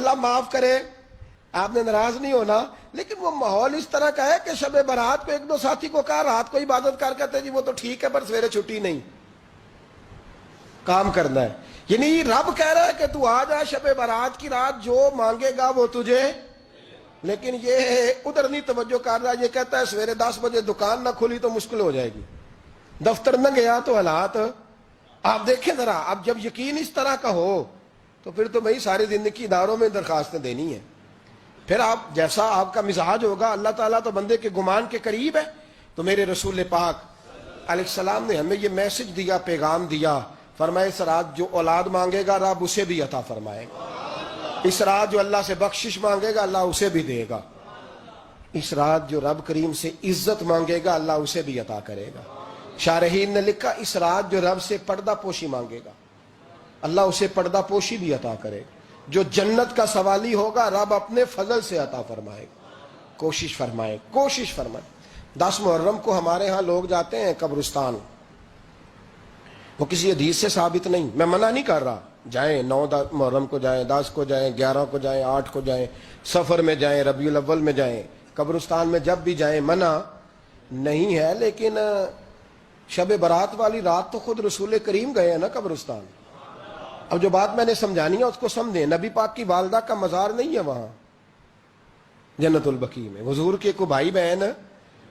اللہ معاف کرے، آپ نے ناراض نہیں ہونا، لیکن وہ ماحول اس طرح کا ہے کہ شب برات کو ایک دو ساتھی کو کہا رات کو عبادت کر کہتے جی وہ تو ٹھیک ہے پر سویرے چھٹی نہیں، کام کرنا ہے۔ یعنی رب کہہ رہا ہے کہ تو آ جا شب برات کی رات، جو مانگے گا وہ تجھے، لیکن یہ ادھر نہیں توجہ کر رہا، یہ کہتا ہے سویرے 10 بجے دکان نہ کھلی تو مشکل ہو جائے گی، دفتر نہ گیا تو حالات آپ دیکھیں ذرا۔ اب جب یقین اس طرح کا ہو تو پھر تو بھائی ساری زندگی اداروں میں درخواستیں دینی ہیں، پھر آپ جیسا آپ کا مزاج ہوگا۔ اللہ تعالیٰ تو بندے کے گمان کے قریب ہے، تو میرے رسول پاک علیہ السلام نے ہمیں یہ میسج دیا، پیغام دیا، فرمائے اس رات جو اولاد مانگے گا رب اسے بھی عطا فرمائے گا، اس رات جو اللہ سے بخشش مانگے گا اللہ اسے بھی دے گا، اس رات جو رب کریم سے عزت مانگے گا اللہ اسے بھی عطا کرے گا۔ شارحین نے لکھا اس رات جو رب سے پردہ پوشی مانگے گا اللہ اسے پردہ پوشی بھی عطا کرے گا، جو جنت کا سوالی ہوگا رب اپنے فضل سے عطا فرمائے گا۔ کوشش فرمائے، کوشش فرمائے۔ 10 محرم کو ہمارے ہاں لوگ جاتے ہیں قبرستان، وہ کسی حدیث سے ثابت نہیں، میں منع نہیں کر رہا، جائیں 9 محرم کو جائیں، 10 کو جائیں، 11 کو جائیں، 8 کو جائیں، سفر میں جائیں، ربیع الاول میں جائیں، قبرستان میں جب بھی جائیں منع نہیں ہے، لیکن شب برات والی رات تو خود رسول کریم گئے ہیں نا قبرستان۔ اب جو بات میں نے سمجھانی ہے اس کو سمجھیں، نبی پاک کی والدہ کا مزار نہیں ہے وہاں جنت البقیع میں، حضور کے کو بھائی بہن،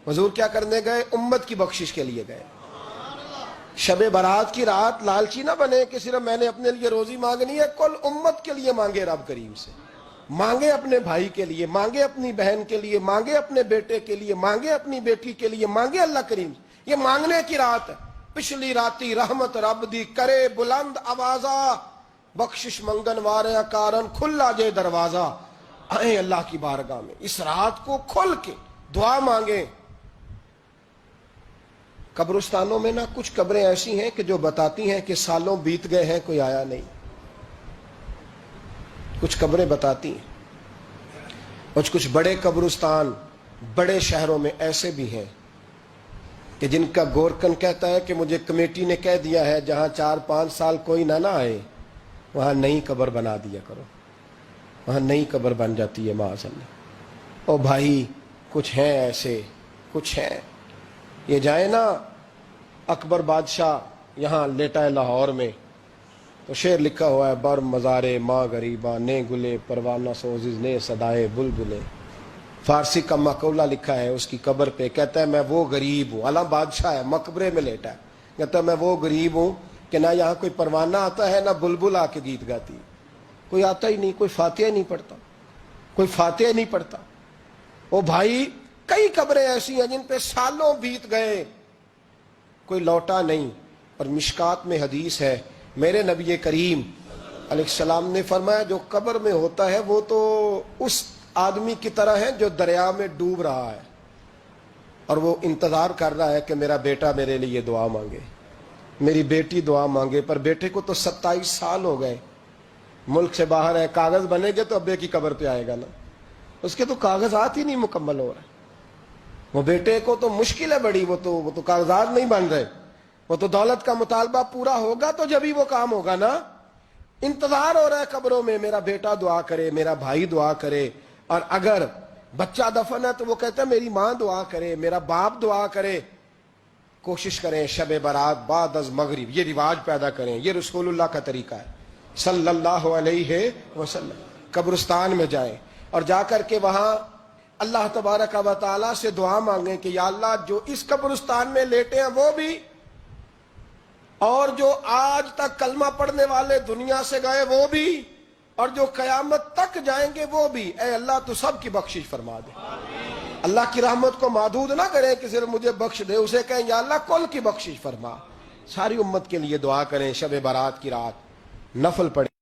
حضور کیا کرنے گئے؟ امت کی بخشش کے لیے گئے۔ شب برات کی رات لالچی نہ بنے کہ صرف میں نے اپنے لیے روزی مانگنی ہے، کل امت کے لیے مانگے، رب کریم سے مانگے، اپنے بھائی کے لیے مانگے، اپنی بہن کے لیے مانگے، اپنے بیٹے کے لیے مانگے، اپنی بیٹی کے لیے مانگے، اللہ کریم سے۔ یہ مانگنے کی رات ہے۔ پچھلی راتی رحمت رب دی کرے بلند آوازہ، بخشش منگن واریاں کارن کھلا جے دروازہ، آئیں اللہ کی بارگاہ میں اس رات کو کھل کے دعا مانگیں۔ قبرستانوں میں نا کچھ قبریں ایسی ہیں کہ جو بتاتی ہیں کہ سالوں بیت گئے ہیں کوئی آیا نہیں، کچھ قبریں بتاتی ہیں، اور کچھ بڑے قبرستان بڑے شہروں میں ایسے بھی ہیں کہ جن کا گورکن کہتا ہے کہ مجھے کمیٹی نے کہہ دیا ہے جہاں 4-5 سال کوئی نہ آئے وہاں نئی قبر بنا دیا کرو، وہاں نئی قبر بن جاتی ہے معاذ اللہ۔ او بھائی کچھ ہیں ایسے، کچھ ہیں، یہ جائے نا اکبر بادشاہ یہاں لیٹا ہے لاہور میں، تو شعر لکھا ہوا ہے بر مزارے ماں غریباں نے گلے پروانہ سوزز نے صدائے بلبلے، فارسی کا مقولہ لکھا ہے اس کی قبر پہ، کہتا ہے میں وہ غریب ہوں، اعلیٰ بادشاہ ہے مقبرے میں لیٹا ہے، کہتا ہے میں وہ غریب ہوں کہ نہ یہاں کوئی پروانہ آتا ہے نہ بلبل آ کے گیت گاتی، کوئی آتا ہی نہیں، کوئی فاتحہ نہیں پڑھتا، کوئی فاتحہ نہیں پڑھتا۔ او بھائی کئی قبریں ایسی ہیں جن پہ سالوں بیت گئے کوئی لوٹا نہیں۔ اور مشکات میں حدیث ہے، میرے نبی کریم علیہ السلام نے فرمایا جو قبر میں ہوتا ہے وہ تو اس آدمی کی طرح ہے جو دریا میں ڈوب رہا ہے اور وہ انتظار کر رہا ہے کہ میرا بیٹا میرے لیے دعا مانگے، میری بیٹی دعا مانگے، پر بیٹے کو تو 27 سال ہو گئے، ملک سے باہر ہے، کاغذ بنے گے تو ابے کی قبر پہ آئے گا نا، اس کے تو کاغذات ہی نہیں مکمل ہو رہے، وہ بیٹے کو تو مشکل ہے بڑی، وہ تو کاغذات نہیں بن رہے، وہ تو دولت کا مطالبہ پورا ہوگا تو جب ہی وہ کام ہوگا نا۔ انتظار ہو رہا ہے قبروں میں میرا بیٹا دعا کرے، میرا بھائی دعا کرے، اور اگر بچہ دفن ہے تو وہ کہتا ہے میری ماں دعا کرے، میرا باپ دعا کرے۔ کوشش کریں شب برات بعد از مغرب یہ رواج پیدا کریں، یہ رسول اللہ کا طریقہ ہے صلی اللہ علیہ وسلم۔ قبرستان میں جائیں اور جا کر کے وہاں اللہ تبارک و تعالیٰ سے دعا مانگیں کہ یا اللہ جو اس قبرستان میں لیٹے ہیں وہ بھی، اور جو آج تک کلمہ پڑھنے والے دنیا سے گئے وہ بھی، اور جو قیامت تک جائیں گے وہ بھی، اے اللہ تو سب کی بخشش فرما دے۔ اللہ کی رحمت کو محدود نہ کریں کہ صرف مجھے بخش دے، اسے کہیں یا اللہ کل کی بخشش فرما۔ ساری امت کے لیے دعا کریں، شب برات کی رات نفل پڑھیں۔